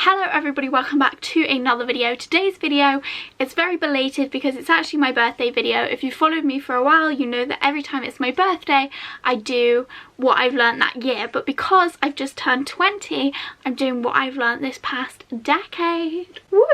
Hello everybody, welcome back to another video. Today's video is very belated because it's actually my birthday video. If you've followed me for a while, you know that every time it's my birthday, I do what I've learned that year. But because I've just turned 20, I'm doing what I've learned this past decade. Woo!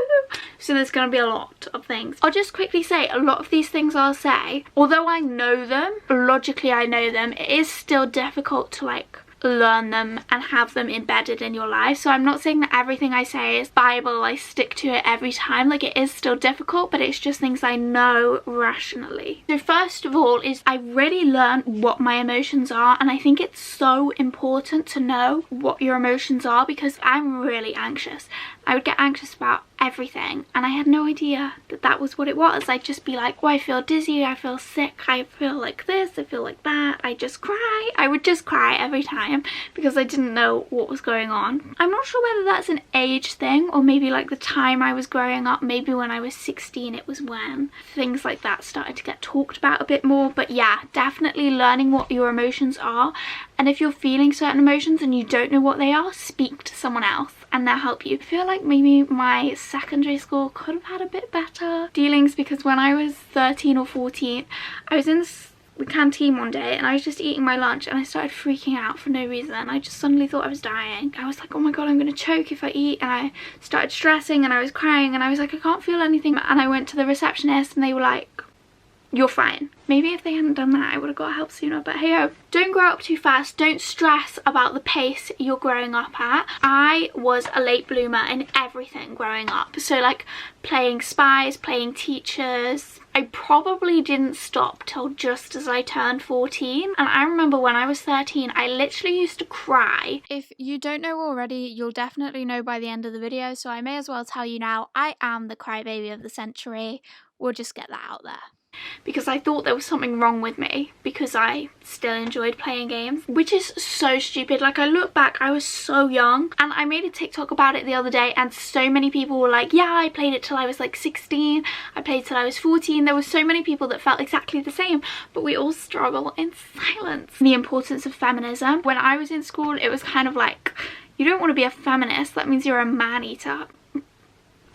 So there's going to be a lot of things. I'll just quickly say, a lot of these things I'll say, although I know them, logically I know them, it is still difficult to learn them and have them embedded in your life. So I'm not saying that everything I say is Bible, I stick to it every time. It is still difficult, but it's just things I know rationally. So first of all is I really learned what my emotions are, and I think it's so important to know what your emotions are because I'm really anxious. I would get anxious about everything and I had no idea that that was what it was. I'd just be like, oh, I feel dizzy, I feel sick, I feel like this, I feel like that. I just cry. I would just cry every time because I didn't know what was going on. I'm not sure whether that's an age thing or maybe the time I was growing up, maybe when I was 16 it was when things like that started to get talked about a bit more. But yeah, definitely learning what your emotions are, and if you're feeling certain emotions and you don't know what they are, speak to someone else and they'll help you. I feel like maybe my secondary school could have had a bit better dealings because when I was 13 or 14, I was in the canteen one day and I was just eating my lunch and I started freaking out for no reason. I just suddenly thought I was dying. I was like, oh my god, I'm gonna choke if I eat, and I started stressing and I was crying and I was like, I can't feel anything. And I went to the receptionist and they were like, you're fine. Maybe if they hadn't done that I would have got help sooner, but hey ho. Don't grow up too fast. Don't stress about the pace you're growing up at. I was a late bloomer in everything growing up. So playing spies, playing teachers. I probably didn't stop till just as I turned 14. And I remember when I was 13, I literally used to cry. If you don't know already, you'll definitely know by the end of the video, so I may as well tell you now, I am the crybaby of the century. We'll just get that out there. Because I thought there was something wrong with me because I still enjoyed playing games, which is so stupid. I look back, I was so young, and I made a TikTok about it the other day and so many people were like, yeah, I played it till I was 16, I played till I was 14. There were so many people that felt exactly the same, but we all struggle in silence. The importance of feminism. When I was in school, it was kind of you don't want to be a feminist, that means you're a man-eater,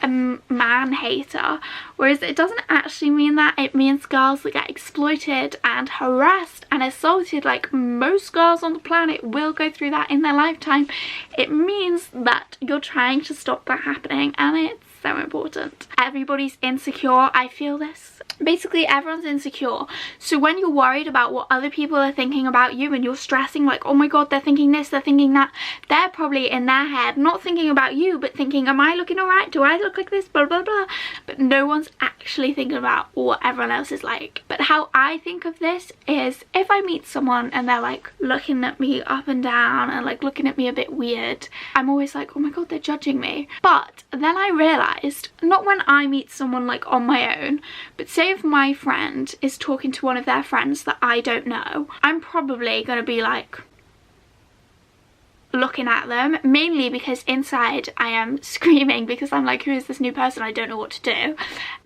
a man hater, whereas it doesn't actually mean that. It means girls that get exploited and harassed and assaulted, most girls on the planet will go through that in their lifetime. It means that you're trying to stop that happening, and it's so important. Everybody's insecure. I feel this. Basically everyone's insecure, so when you're worried about what other people are thinking about you and you're stressing oh my god, they're thinking this, they're thinking that, they're probably in their head not thinking about you but thinking, am I looking alright, do I look like this, blah blah blah. But no one's actually thinking about what everyone else is like. But how I think of this is, if I meet someone and they're looking at me up and down and looking at me a bit weird, I'm always oh my god, they're judging me. But then I realized, not when I meet someone on my own, but say if my friend is talking to one of their friends that I don't know, I'm probably gonna be looking at them, mainly because inside I am screaming because I'm who is this new person, I don't know what to do.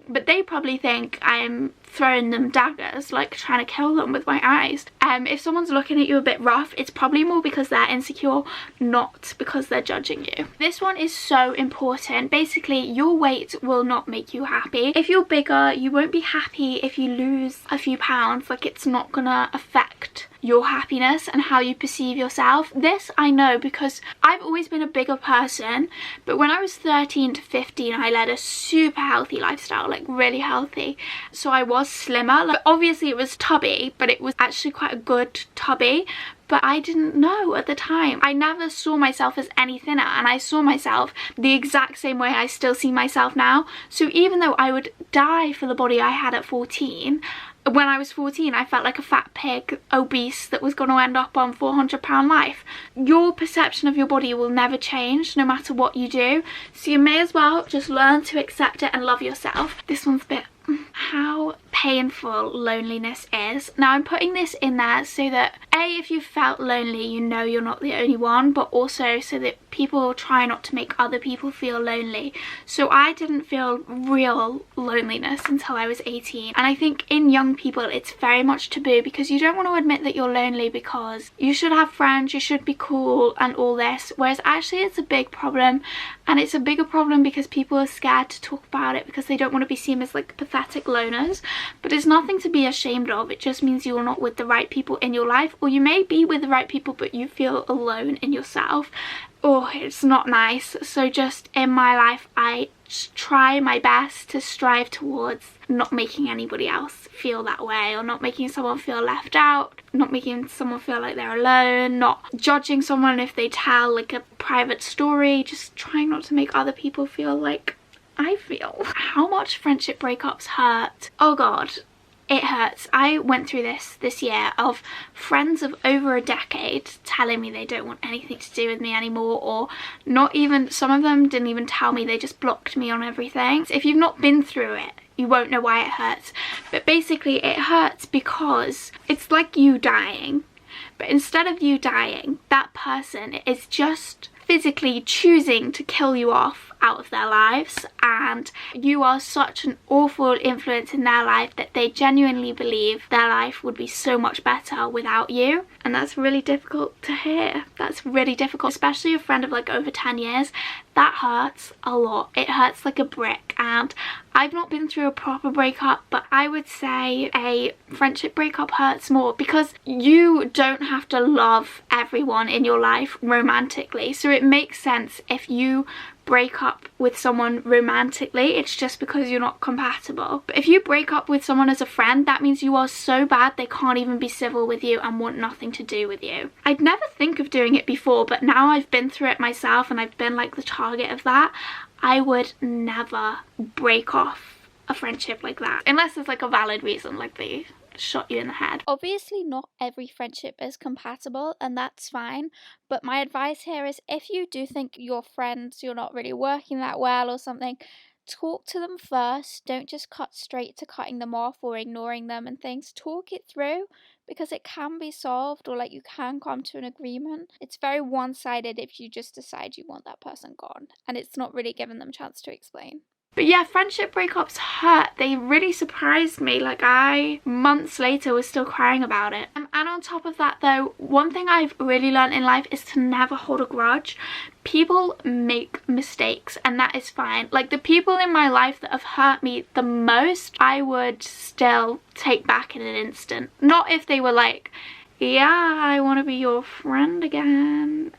But they probably think I'm throwing them daggers, trying to kill them with my eyes. If someone's looking at you a bit rough, it's probably more because they're insecure, not because they're judging you. This one is so important. Basically, your weight will not make you happy. If you're bigger, you won't be happy if you lose a few pounds. It's not gonna affect your happily and how you perceive yourself. This I know because I've always been a bigger person, but when I was 13 to 15 I led a super healthy lifestyle, really healthy. So I was slimmer. Obviously it was tubby, but it was actually quite a good tubby. But I didn't know at the time. I never saw myself as any thinner, and I saw myself the exact same way I still see myself now. So even though I would die for the body I had at 14, when I was 14 I felt like a fat pig, obese, that was going to end up on £400 life. Your perception of your body will never change no matter what you do, so you may as well just learn to accept it and love yourself. This one's a bit how painful loneliness is. Now I'm putting this in there so that if you felt lonely, you know you're not the only one, but also so that people try not to make other people feel lonely. So I didn't feel real loneliness until I was 18, and I think in young people it's very much taboo because you don't want to admit that you're lonely because you should have friends, you should be cool and all this, whereas actually it's a big problem, and it's a bigger problem because people are scared to talk about it because they don't want to be seen as like pathetic loners. But it's nothing to be ashamed of. It just means you're not with the right people in your life, or you may be with the right people but you feel alone in yourself. Oh, it's not nice. So just in my life I try my best to strive towards not making anybody else feel that way, or not making someone feel left out, not making someone feel like they're alone, not judging someone if they tell like a private story, just trying not to make other people feel like I feel. How much friendship breakups hurt. Oh god, it hurts. I went through this year of friends of over a decade telling me they don't want anything to do with me anymore, or not even, some of them didn't even tell me, they just blocked me on everything. So if you've not been through it, you won't know why it hurts. But basically it hurts because it's like you dying, but instead of you dying, that person is just physically choosing to kill you off out of their lives, and you are such an awful influence in their life that they genuinely believe their life would be so much better without you. And that's really difficult to hear. That's really difficult, especially a friend of like over 10 years. That hurts a lot. It hurts like a brick. And I've not been through a proper breakup, but I would say a friendship breakup hurts more because you don't have to love everyone in your life romantically. So it makes sense if you break up with someone romantically, it's just because you're not compatible. But if you break up with someone as a friend, that means you are so bad they can't even be civil with you and want nothing to do with you. I'd never think of doing it before, but now I've been through it myself and I've been like the target of that. I would never break off a friendship like that unless there's like a valid reason, like they shot you in the head. Obviously not every friendship is compatible, and that's fine, but my advice here is if you do think your friends, you're not really working that well or something, talk to them first. Don't just cut straight to cutting them off or ignoring them and things. Talk it through, because it can be solved, or like you can come to an agreement. It's very one-sided if you just decide you want that person gone and it's not really giving them a chance to explain. But yeah, friendship breakups hurt. They really surprised me. Like, I, months later, was still crying about it. And on top of that though, one thing I've really learned in life is to never hold a grudge. People make mistakes and that is fine. Like, the people in my life that have hurt me the most, I would still take back in an instant. Not if they were like, yeah, I want to be your friend again.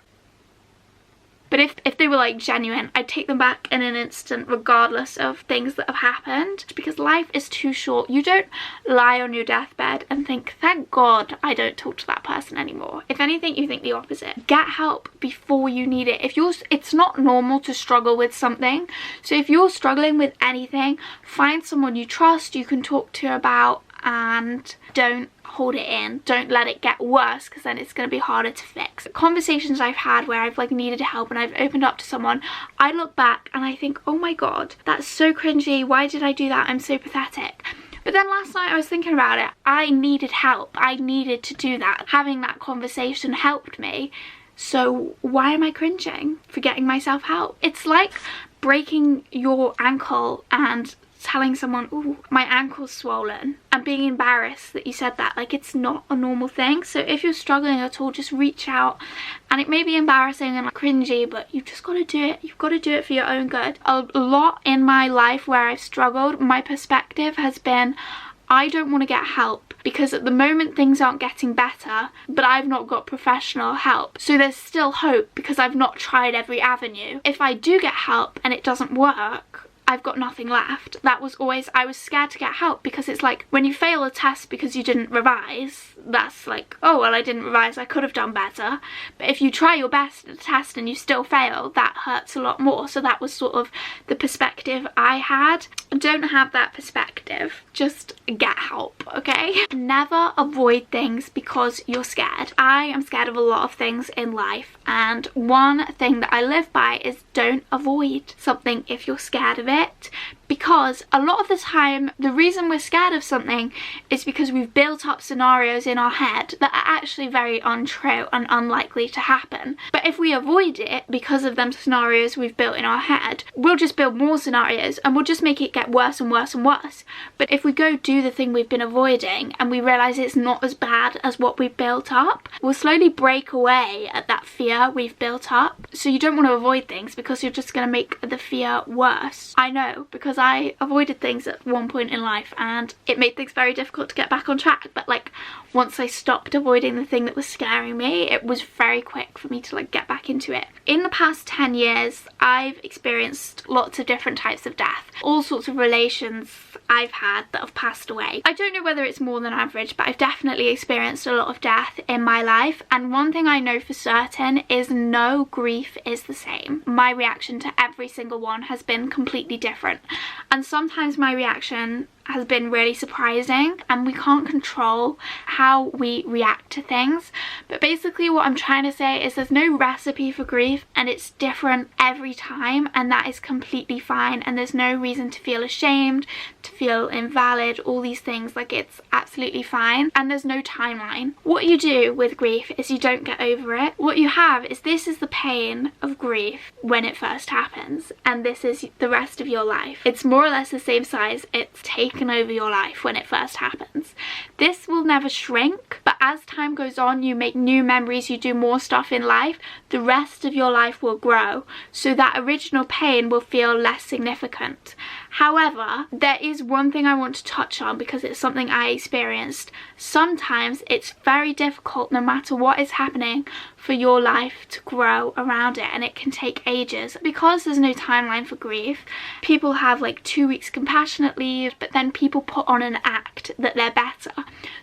But if they were like genuine, I'd take them back in an instant regardless of things that have happened, because life is too short. You don't lie on your deathbed and think, thank God I don't talk to that person anymore. If anything, you think the opposite. Get help before you need it. It's not normal to struggle with something. So if you're struggling with anything, find someone you trust, you can talk to about, and don't hold it in. Don't let it get worse, because then it's going to be harder to fix. Conversations I've had where I've like needed help and I've opened up to someone, I look back and I think, oh my god, that's so cringy, why did I do that, I'm so pathetic. But then last night I was thinking about it, I needed help, I needed to do that. Having that conversation helped me, so why am I cringing for getting myself help? It's like breaking your ankle and telling someone, ooh, my ankle's swollen, and being embarrassed that you said that. Like, it's not a normal thing. So if you're struggling at all, just reach out. And it may be embarrassing and like cringy, but you've just got to do it. You've got to do it for your own good. A lot in my life where I've struggled, my perspective has been, I don't want to get help because at the moment things aren't getting better, but I've not got professional help. So there's still hope because I've not tried every avenue. If I do get help and it doesn't work, I've got nothing left. That was always, I was scared to get help because it's like when you fail a test because you didn't revise, that's like, oh well, I didn't revise, I could have done better. But if you try your best at a test and you still fail, that hurts a lot more. So that was sort of the perspective I had. Don't have that perspective, just get help, okay? Never avoid things because you're scared. I am scared of a lot of things in life, and one thing that I live by is don't avoid something if you're scared of it. because a lot of the time the reason we're scared of something is because we've built up scenarios in our head that are actually very untrue and unlikely to happen. But if we avoid it because of them scenarios we've built in our head, we'll just build more scenarios and we'll just make it get worse and worse and worse. But if we go do the thing we've been avoiding and we realise it's not as bad as what we've built up, we'll slowly break away at that fear we've built up. So you don't want to avoid things because you're just going to make the fear worse. I know, because I avoided things at one point in life and it made things very difficult to get back on track. But like, once I stopped avoiding the thing that was scaring me, it was very quick for me to like get back into it. In the past 10 years, I've experienced lots of different types of death. All sorts of relations I've had that have passed away. I don't know whether it's more than average, but I've definitely experienced a lot of death in my life. And one thing I know for certain is no grief is the same. My reaction to every single one has been completely different. And sometimes my reaction has been really surprising, and we can't control how we react to things. But basically what I'm trying to say is there's no recipe for grief, and it's different every time, and that is completely fine. And there's no reason to feel ashamed, to feel invalid, all these things. Like, it's absolutely fine, and there's no timeline. What you do with grief is you don't get over it. What you have is, this is the pain of grief when it first happens, and this is the rest of your life. It's more or less the same size it's taken over your life when it first happens. This will never shrink, but as time goes on, you make new memories, you do more stuff in life, the rest of your life will grow, so that original pain will feel less significant. However, there is one thing I want to touch on because it's something I experienced. Sometimes it's very difficult, no matter what is happening, for your life to grow around it, and it can take ages. Because there's no timeline for grief, people have like 2 weeks compassionate leave, but then people put on an act that they're better.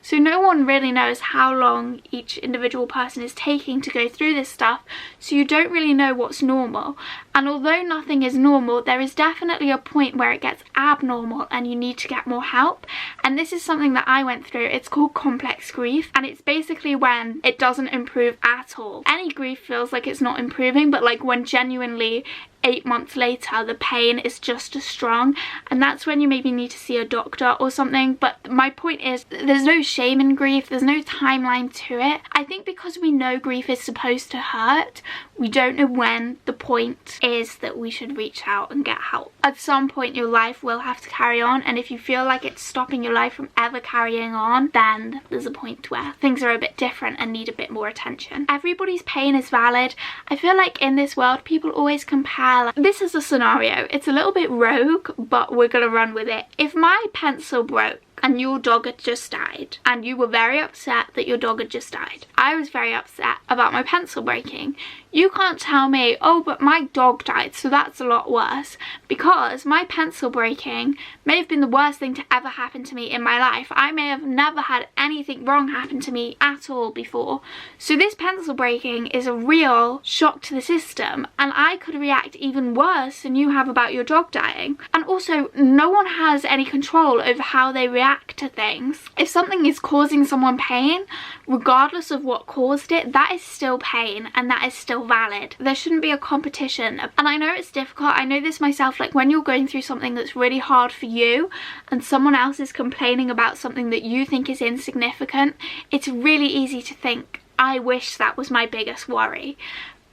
So no one really knows how long each individual person is taking to go through this stuff, so you don't really know what's normal. And although nothing is normal, there is definitely a point where it gets abnormal and you need to get more help. And this is something that I went through. It's called complex grief, and it's basically when it doesn't improve at all. Any grief feels like it's not improving, but like when genuinely 8 months later the pain is just as strong, and that's when you maybe need to see a doctor or something. But my point is, there's no shame in grief, there's no timeline to it. I think because we know grief is supposed to hurt, we don't know when the point is that we should reach out and get help. At some point your life will have to carry on, and if you feel like it's stopping your life from ever carrying on, then there's a point where things are a bit different and need a bit more attention. Everybody's pain is valid. I feel like in this world people always compare. Like, this is a scenario, it's a little bit rogue, but we're gonna run with it. If my pencil broke and your dog had just died, and you were very upset that your dog had just died, I was very upset about my pencil breaking. You can't tell me, oh, but my dog died, so that's a lot worse, because my pencil breaking may have been the worst thing to ever happen to me in my life. I may have never had anything wrong happen to me at all before. So this pencil breaking is a real shock to the system, and I could react even worse than you have about your dog dying. And also, no one has any control over how they react to things. If something is causing someone pain, regardless of what caused it, that is still pain, and that is still valid. There shouldn't be a competition. And I know it's difficult, I know this myself, like when you're going through something that's really hard for you and someone else is complaining about something that you think is insignificant, it's really easy to think, I wish that was my biggest worry.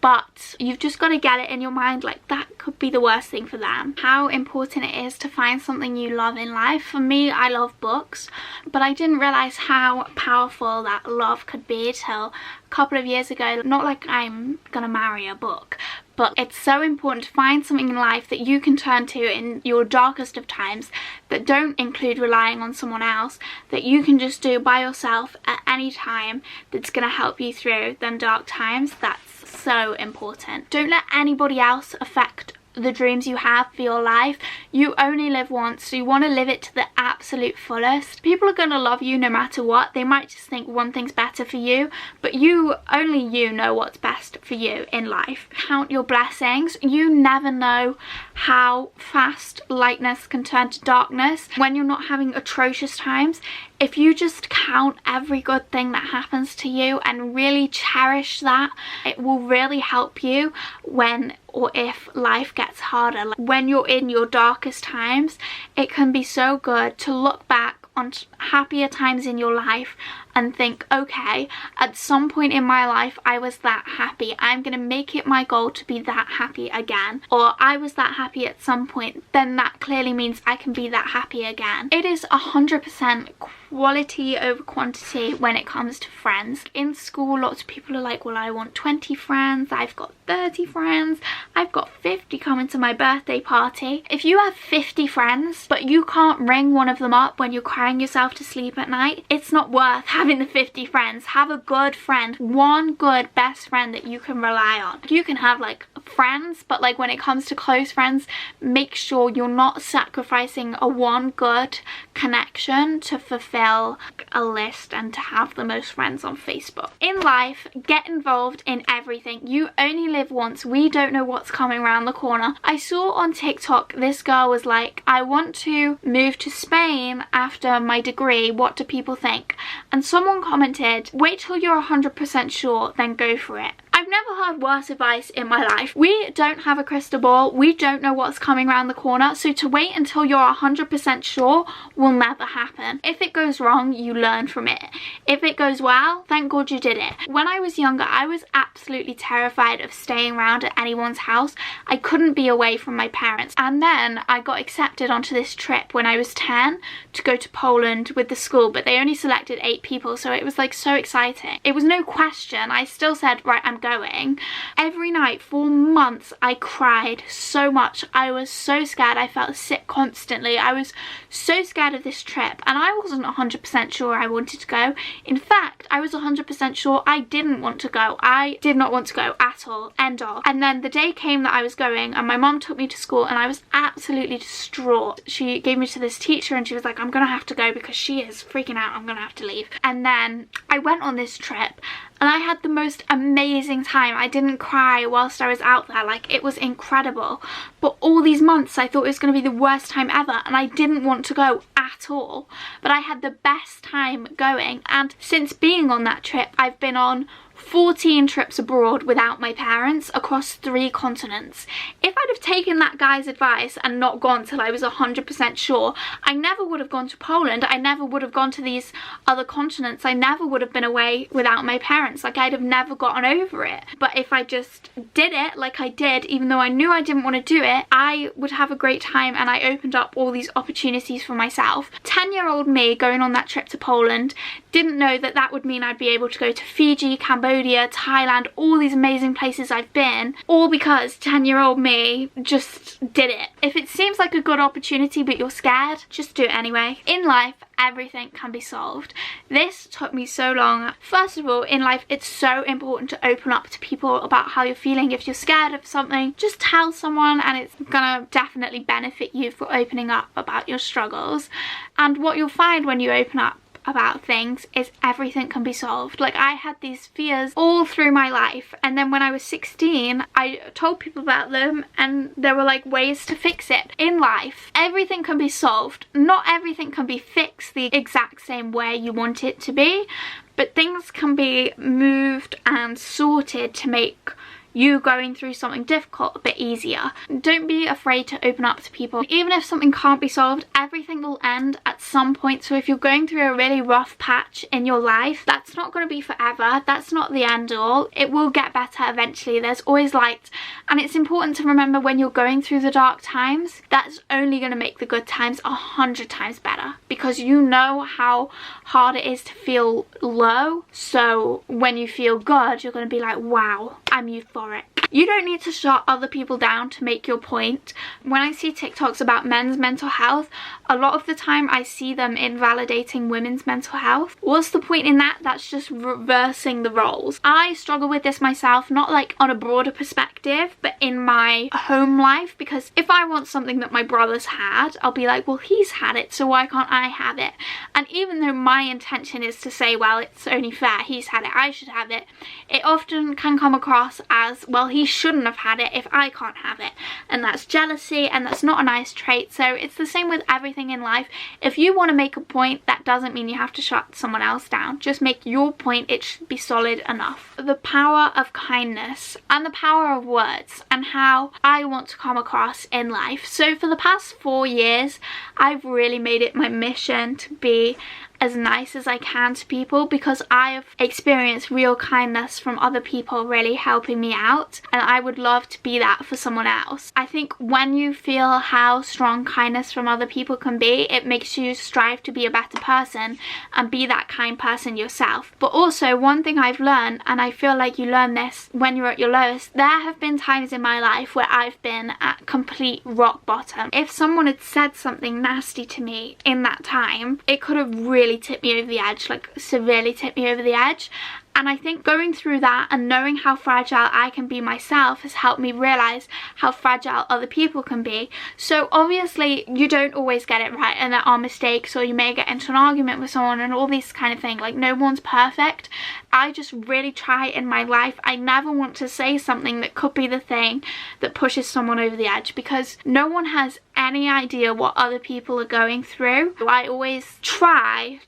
But you've just got to get it in your mind, like that could be the worst thing for them. How important it is to find something you love in life. For me, I love books, but I didn't realise how powerful that love could be till a couple of years ago. Not like I'm gonna marry a book, but it's so important to find something in life that you can turn to in your darkest of times, that don't include relying on someone else, that you can just do by yourself at any time, that's going to help you through them dark times. That's so important. Don't let anybody else affect the dreams you have for your life. You only live once, so you want to live it to the absolute fullest. People are going to love you no matter what. They might just think one thing's better for you, but only you know what's best for you in life. Count your blessings. You never know how fast lightness can turn to darkness when you're not having atrocious times. If you just count every good thing that happens to you and really cherish that, it will really help you when or if life gets harder. Like when you're in your darkest times, it can be so good to look back on happier times in your life and think, okay, at some point in my life I was that happy, I'm gonna make it my goal to be that happy again. Or I was that happy at some point, then that clearly means I can be that happy again. It is 100% quality over quantity when it comes to friends. In school, lots of people are like, well, I want 20 friends, I've got 30 friends, I've got 50 coming to my birthday party. If you have 50 friends but you can't ring one of them up when you're crying yourself to sleep at night, it's not worth having the 50 friends. Have a good friend, one good best friend that you can rely on. You can have like friends, but like when it comes to close friends, make sure you're not sacrificing a one good connection to fulfill a list and to have the most friends on Facebook. In life, get involved in everything. You only live once. We don't know what's coming around the corner. I saw on TikTok this girl was like, I want to move to Spain after my degree, what do people think? And someone commented, wait till you're 100% sure, then go for it. I've never heard worse advice in my life. We don't have a crystal ball. We don't know what's coming around the corner. So to wait until you're 100% sure will never happen. If it goes wrong, you learn from it. If it goes well, thank God you did it. When I was younger, I was absolutely terrified of staying around at anyone's house. I couldn't be away from my parents. And then I got accepted onto this trip when I was 10 to go to Poland with the school, but they only selected 8 people. So it was like so exciting. It was no question. I still said, right, I'm going. Every night for months I cried so much. I was so scared. I felt sick constantly. I was so scared of this trip, and I wasn't 100% sure I wanted to go. In fact, I was 100% sure I didn't want to go. I did not want to go at all. End of. And then the day came that I was going, and my mom took me to school, and I was absolutely distraught. She gave me to this teacher and she was like, I'm gonna have to go because she is freaking out, I'm gonna have to leave. And then I went on this trip and I had the most amazing time. I didn't cry whilst I was out there. Like, it was incredible. But all these months I thought it was going to be the worst time ever, and I didn't want to go at all. But I had the best time going, and since being on that trip, I've been on 14 trips abroad without my parents across 3 continents. If I'd have taken that guy's advice and not gone till I was 100% sure, I never would have gone to Poland. I never would have gone to these other continents. I never would have been away without my parents. Like, I'd have never gotten over it. But if I just did it like I did, even though I knew I didn't want to do it, I would have a great time, and I opened up all these opportunities for myself. 10-year-old me going on that trip to Poland didn't know that that would mean I'd be able to go to Fiji, Cambodia, Thailand, all these amazing places I've been, all because 10-year-old me just did it. If it seems like a good opportunity but you're scared, just do it anyway. In life, everything can be solved. This took me so long. First of all, in life, it's so important to open up to people about how you're feeling. If you're scared of something, just tell someone, and it's gonna definitely benefit you for opening up about your struggles. And what you'll find when you open up about things is everything can be solved. Like, I had these fears all through my life, and then when I was 16 I told people about them and there were like ways to fix it. In life, everything can be solved. Not everything can be fixed the exact same way you want it to be, but things can be moved and sorted to make you going through something difficult a bit easier. Don't be afraid to open up to people. Even if something can't be solved, everything will end at some point. So if you're going through a really rough patch in your life, that's not going to be forever. That's not the end all. It will get better eventually. There's always light. And it's important to remember when you're going through the dark times, that's only going to make the good times 100 times better, because you know how hard it is to feel low. So when you feel good, you're going to be like, wow, I'm euphoric. You don't need to shut other people down to make your point. When I see TikToks about men's mental health, a lot of the time I see them invalidating women's mental health. What's the point in that? That's just reversing the roles. I struggle with this myself, not like on a broader perspective, but in my home life, because if I want something that my brother's had, I'll be like, well, he's had it, so why can't I have it? And even though my intention is to say, well, it's only fair, he's had it, I should have it, it often can come across as, well, he he shouldn't have had it if I can't have it. And that's jealousy, and that's not a nice trait. So it's the same with everything in life. If you want to make a point, that doesn't mean you have to shut someone else down. Just make your point. It should be solid enough. The power of kindness and the power of words and how I want to come across in life. So for the past 4 years, I've really made it my mission to be as nice as I can to people, because I have experienced real kindness from other people really helping me out, and I would love to be that for someone else. I think when you feel how strong kindness from other people can be, it makes you strive to be a better person and be that kind person yourself. But also, one thing I've learned, and I feel like you learn this when you're at your lowest, there have been times in my life where I've been at complete rock bottom. If someone had said something nasty to me in that time, it could have really tipped me over the edge, like severely tipped me over the edge. And I think going through that and knowing how fragile I can be myself has helped me realise how fragile other people can be. So obviously you don't always get it right, and there are mistakes, or you may get into an argument with someone and all these kind of things. Like, no one's perfect. I just really try in my life. I never want to say something that could be the thing that pushes someone over the edge, because no one has any idea what other people are going through. So I always try,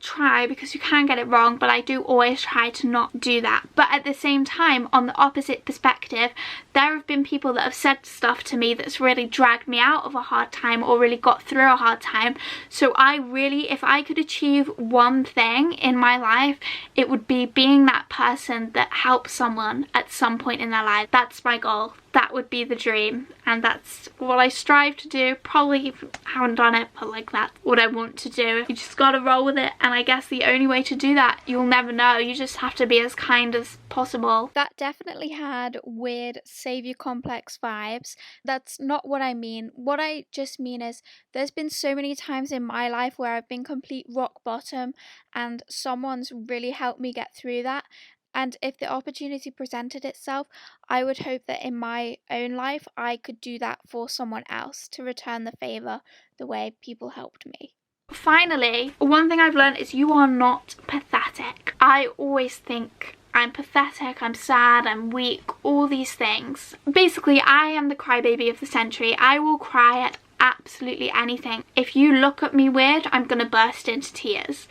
because you can get it wrong, but I do always try to not do that. But at the same time, on the opposite perspective, there have been people that have said stuff to me that's really dragged me out of a hard time or really got through a hard time. So I really, if I could achieve one thing in my life, it would be being that person that helps someone at some point in their life. That's my goal. That would be the dream, and that's what I strive to do. Probably haven't done it, but like, that's what I want to do. You just gotta roll with it, and I guess the only way to do that, you'll never know. You just have to be as kind as possible. That definitely had weird savior complex vibes. That's not what I mean. What I just mean is, there's been so many times in my life where I've been complete rock bottom, and someone's really helped me get through that. And if the opportunity presented itself, I would hope that in my own life I could do that for someone else, to return the favour the way people helped me. Finally, one thing I've learned is you are not pathetic. I always think I'm pathetic, I'm sad, I'm weak, all these things. Basically, I am the crybaby of the century. I will cry at absolutely anything. If you look at me weird, I'm gonna burst into tears.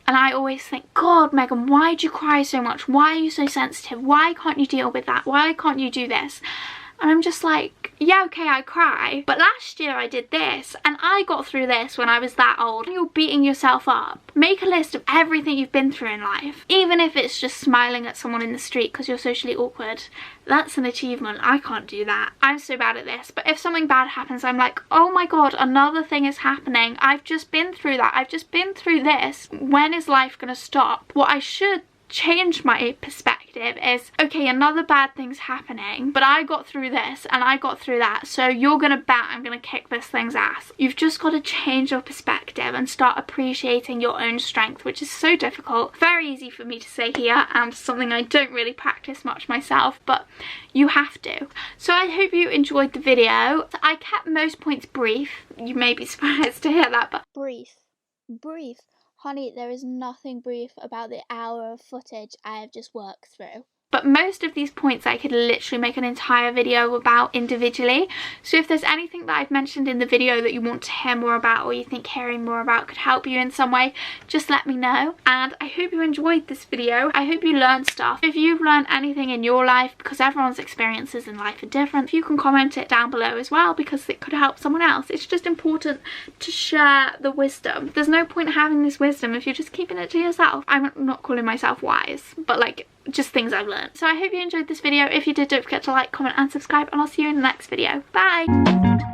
And I always think, God, Megan, why do you cry so much? Why are you so sensitive? Why can't you deal with that? Why can't you do this? And I'm just like, yeah, okay, I cry, but last year I did this, and I got through this when I was that old. You're beating yourself up. Make a list of everything you've been through in life, even if it's just smiling at someone in the street because you're socially awkward. That's an achievement. I can't do that. I'm so bad at this. But if something bad happens, I'm like, oh my God, another thing is happening. I've just been through that. I've just been through this. When is life gonna stop? What I should change my perspective is, okay, another bad thing's happening, but I got through this and I got through that, so you're gonna bet I'm gonna kick this thing's ass. You've just got to change your perspective and start appreciating your own strength, which is so difficult. Very easy for me to say here, and something I don't really practice much myself, but you have to. So I hope you enjoyed the video. I kept most points brief. You may be surprised to hear that, but brief. Honey, there is nothing brief about the hour of footage I have just worked through. But most of these points I could literally make an entire video about individually. So if there's anything that I've mentioned in the video that you want to hear more about, or you think hearing more about could help you in some way, just let me know. And I hope you enjoyed this video. I hope you learned stuff. If you've learned anything in your life, because everyone's experiences in life are different, you can comment it down below as well, because it could help someone else. It's just important to share the wisdom. There's no point having this wisdom if you're just keeping it to yourself. I'm not calling myself wise, but like, just things I've learned. So I hope you enjoyed this video. If you did, don't forget to like, comment and subscribe, and I'll see you in the next video. Bye!